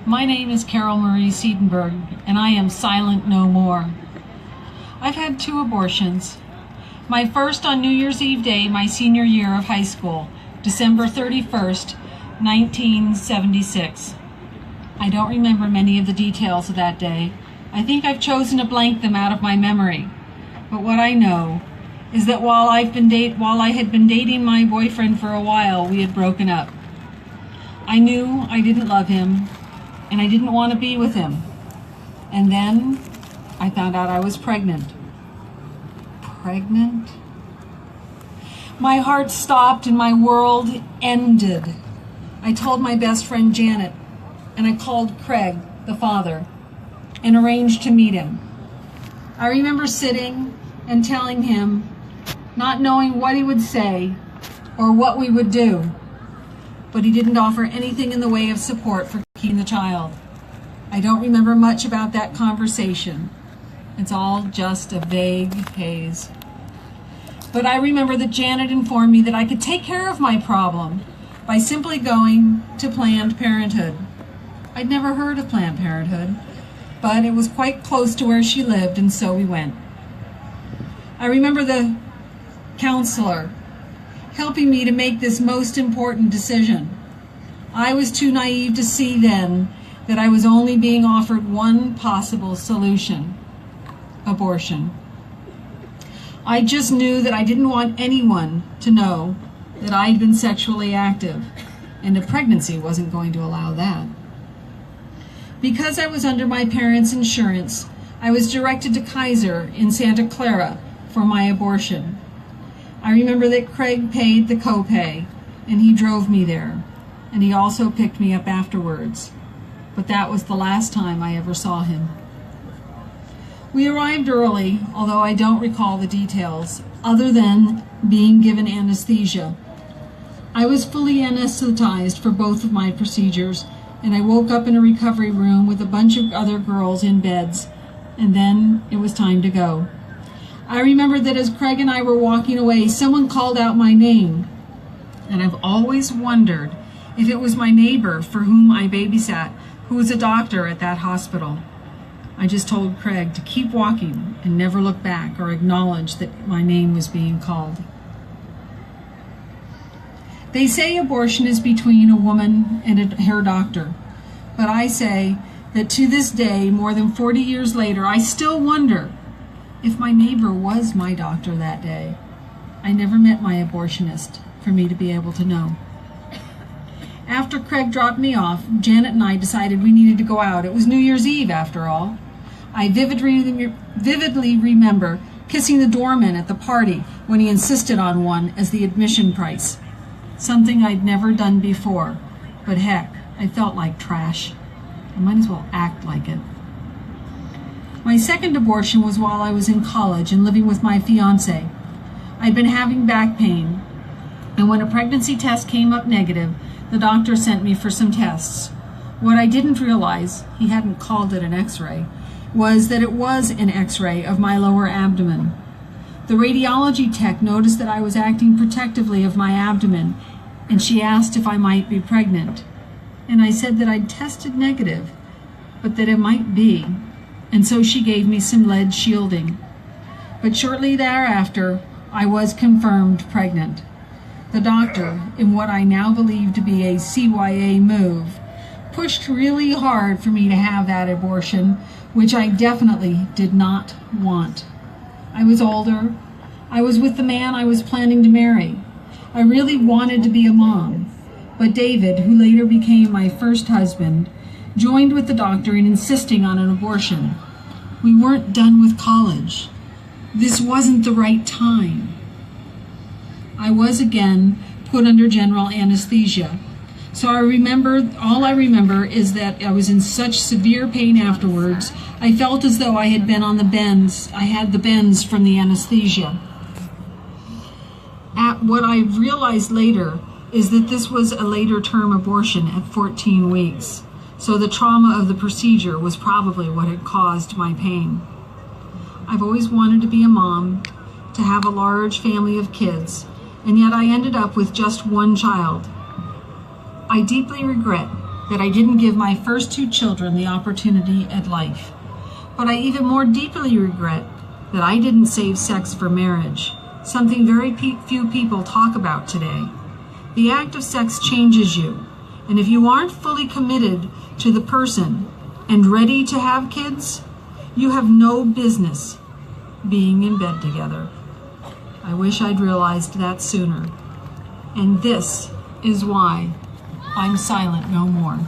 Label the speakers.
Speaker 1: My name is Carol Marie Siedenberg, and I am silent no more. I've had 2 abortions. My first on New Year's Eve day, my senior year of high school, December 31st, 1976. I don't remember many of the details of that day. I think I've chosen to blank them out of my memory. But what I know is that while I had been dating my boyfriend for a while, we had broken up. I knew I didn't love him, and I didn't want to be with him. And then I found out I was pregnant. Pregnant? My heart stopped and my world ended. I told my best friend Janet, and I called Craig, the father, and arranged to meet him. I remember sitting and telling him, not knowing what he would say or what we would do, but he didn't offer anything in the way of support for keeping the child. I don't remember much about that conversation. It's all just a vague haze. But I remember that Janet informed me that I could take care of my problem by simply going to Planned Parenthood. I'd never heard of Planned Parenthood, but it was quite close to where she lived, and so we went. I remember the counselor helping me to make this most important decision. I was too naive to see then that I was only being offered one possible solution: abortion. I just knew that I didn't want anyone to know that I'd been sexually active, and a pregnancy wasn't going to allow that. Because I was under my parents' insurance, I was directed to Kaiser in Santa Clara for my abortion. I remember that Craig paid the copay, and he drove me there, and he also picked me up afterwards. But that was the last time I ever saw him. We arrived early, although I don't recall the details, other than being given anesthesia. I was fully anesthetized for both of my procedures, and I woke up in a recovery room with a bunch of other girls in beds, and then it was time to go. I remember that as Craig and I were walking away, someone called out my name, and I've always wondered if it was my neighbor for whom I babysat, who was a doctor at that hospital. I just told Craig to keep walking and never look back or acknowledge that my name was being called. They say abortion is between a woman and her doctor, but I say that to this day, more than 40 years later, I still wonder if my neighbor was my doctor that day. I never met my abortionist for me to be able to know. After Craig dropped me off, Janet and I decided we needed to go out. It was New Year's Eve, after all. I vividly remember kissing the doorman at the party when he insisted on one as the admission price. Something I'd never done before, but heck, I felt like trash. I might as well act like it. My second abortion was while I was in college and living with my fiance. I'd been having back pain, and when a pregnancy test came up negative, the doctor sent me for some tests. What I didn't realize, he hadn't called it an x-ray, was that it was an x-ray of my lower abdomen. The radiology tech noticed that I was acting protectively of my abdomen, and she asked if I might be pregnant. And I said that I'd tested negative, but that it might be, and so she gave me some lead shielding. But shortly thereafter, I was confirmed pregnant. The doctor, in what I now believe to be a CYA move, pushed really hard for me to have that abortion, which I definitely did not want. I was older. I was with the man I was planning to marry. I really wanted to be a mom, but David, who later became my first husband, joined with the doctor in insisting on an abortion. We weren't done with college. This wasn't the right time. I was again put under general anesthesia. So all I remember is that I was in such severe pain afterwards. I felt as though I had been on the bends. I had the bends from the anesthesia. What I realized later is that this was a later term abortion at 14 weeks. So the trauma of the procedure was probably what had caused my pain. I've always wanted to be a mom, to have a large family of kids, and yet I ended up with just one child. I deeply regret that I didn't give my first two children the opportunity at life. But I even more deeply regret that I didn't save sex for marriage, something very few people talk about today. The act of sex changes you, and if you aren't fully committed to the person and ready to have kids, you have no business being in bed together. I wish I'd realized that sooner. And this is why I'm silent no more.